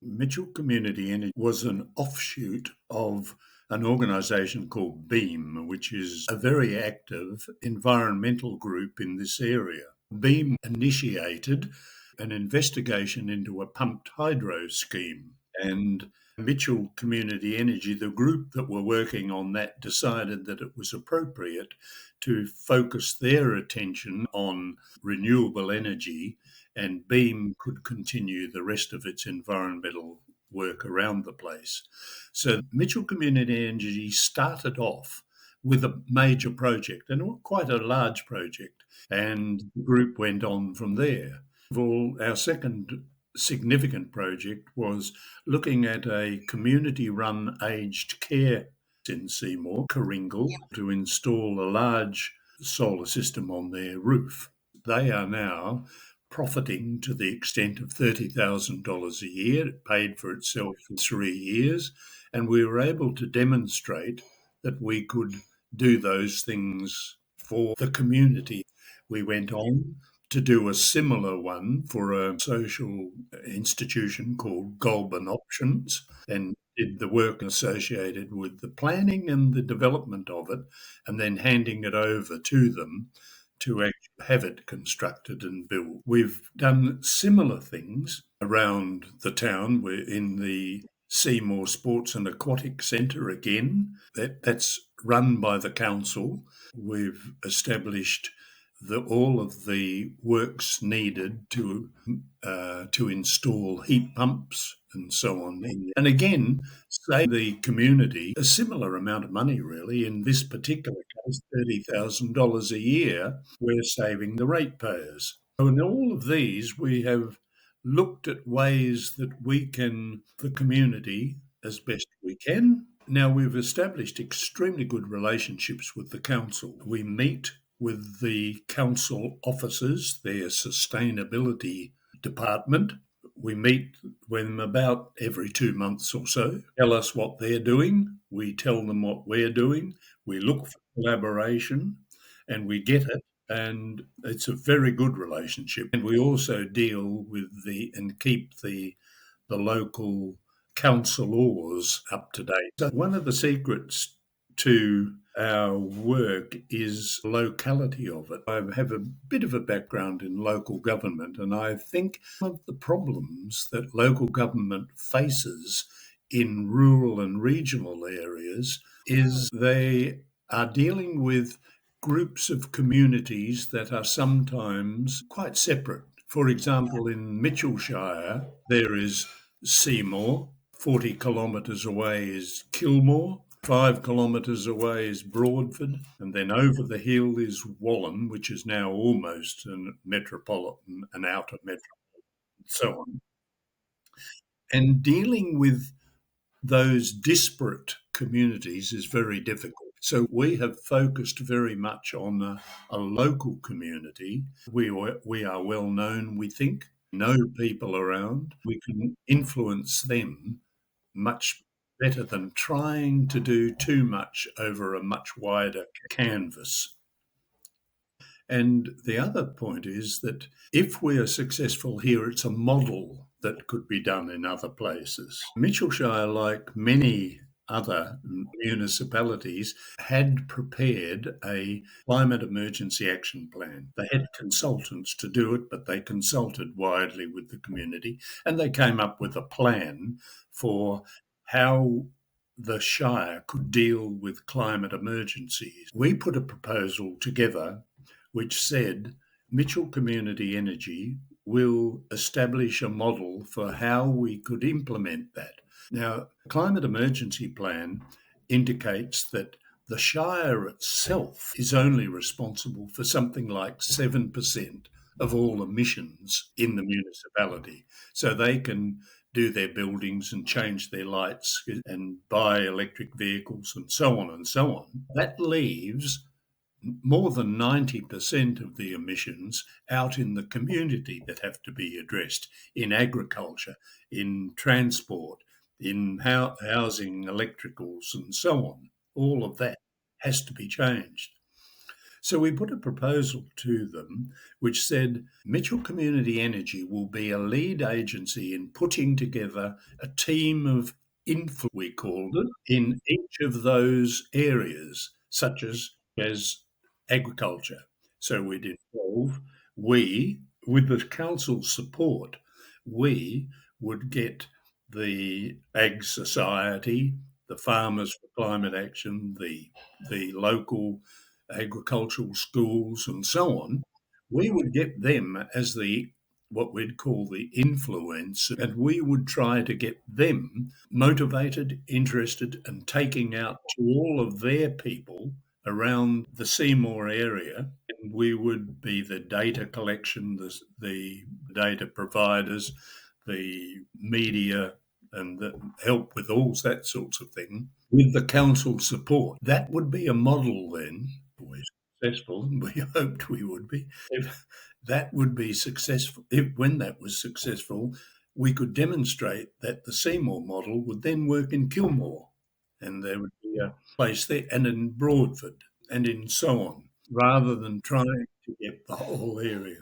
Mitchell Community Energy was an offshoot of an organisation called BEAM, which is a very active environmental group in this area. BEAM initiated an investigation into a pumped hydro scheme, and Mitchell Community Energy, the group that were working on that, decided that it was appropriate to focus their attention on renewable energy, and BEAM could continue the rest of its environmental work around the place. So Mitchell Community Energy started off with a major project, and quite a large project, and the group went on from there. Well, our second significant project was looking at a community-run aged care in Seymour, Karingal, to install a large solar system on their roof. They are now profiting to the extent of $30,000 a year. It paid for itself for 3 years, and we were able to demonstrate that we could do those things for the community. We went on to do a similar one for a social institution called Goulburn Options, and did the work associated with the planning and the development of it, and then handing it over to them to actually have it constructed and built. We've done similar things around the town. We're in the Seymour Sports and Aquatic Centre again. That's run by the council. We've established all of the works needed to install heat pumps and so on. And again, save the community a similar amount of money, really. In this particular case, $30,000 a year, we're saving the ratepayers. So in all of these, we have looked at ways that we can, the community, as best we can. Now, we've established extremely good relationships with the council. We meet with the council officers, their sustainability department. We meet with them about every 2 months or so, tell us what they're doing, we tell them what we're doing, we look for collaboration, and we get it, and it's a very good relationship. And we also deal with and keep the local council laws up to date. So one of the secrets to our work is locality of it. I have a bit of a background in local government, and I think one of the problems that local government faces in rural and regional areas is they are dealing with groups of communities that are sometimes quite separate. For example, in Mitchell Shire, there is Seymour, 40 kilometres away is Kilmore, 5 kilometres away is Broadford, and then over the hill is Wallen, which is now almost a metropolitan, an outer metropolitan, and so on. And dealing with those disparate communities is very difficult. So we have focused very much on a local community. We are well known, we think, know people around. We can influence them much better than trying to do too much over a much wider canvas. And the other point is that if we are successful here, it's a model that could be done in other places. Mitchell Shire, like many other municipalities, had prepared a climate emergency action plan. They had consultants to do it, but they consulted widely with the community, and they came up with a plan for how the Shire could deal with climate emergencies. We put a proposal together which said Mitchell Community Energy will establish a model for how we could implement that. Now, the climate emergency plan indicates that the Shire itself is only responsible for something like 7% of all emissions in the municipality. So they can do their buildings and change their lights and buy electric vehicles and so on and so on. That leaves more than 90% of the emissions out in the community that have to be addressed in agriculture, in transport, in housing, electricals, and so on. All of that has to be changed. So we put a proposal to them which said Mitchell Community Energy will be a lead agency in putting together a team of influence, we called it, in each of those areas, such as agriculture. So we'd involve, we, with the council's support, we would get the Ag Society, the Farmers for Climate Action, the local agricultural schools and so on. We would get them as the what we'd call the influence, and we would try to get them motivated, interested, and taking out to all of their people around the Seymour area. And we would be the data collection, the data providers, the media, and the help with all that sorts of thing with the council support. That would be a model then. We're successful, and we hoped we would be. If that would be successful, if when that was successful, we could demonstrate that the Seymour model would then work in Kilmore, and there would be a place there, and in Broadford, and in so on, rather than trying to get the whole area.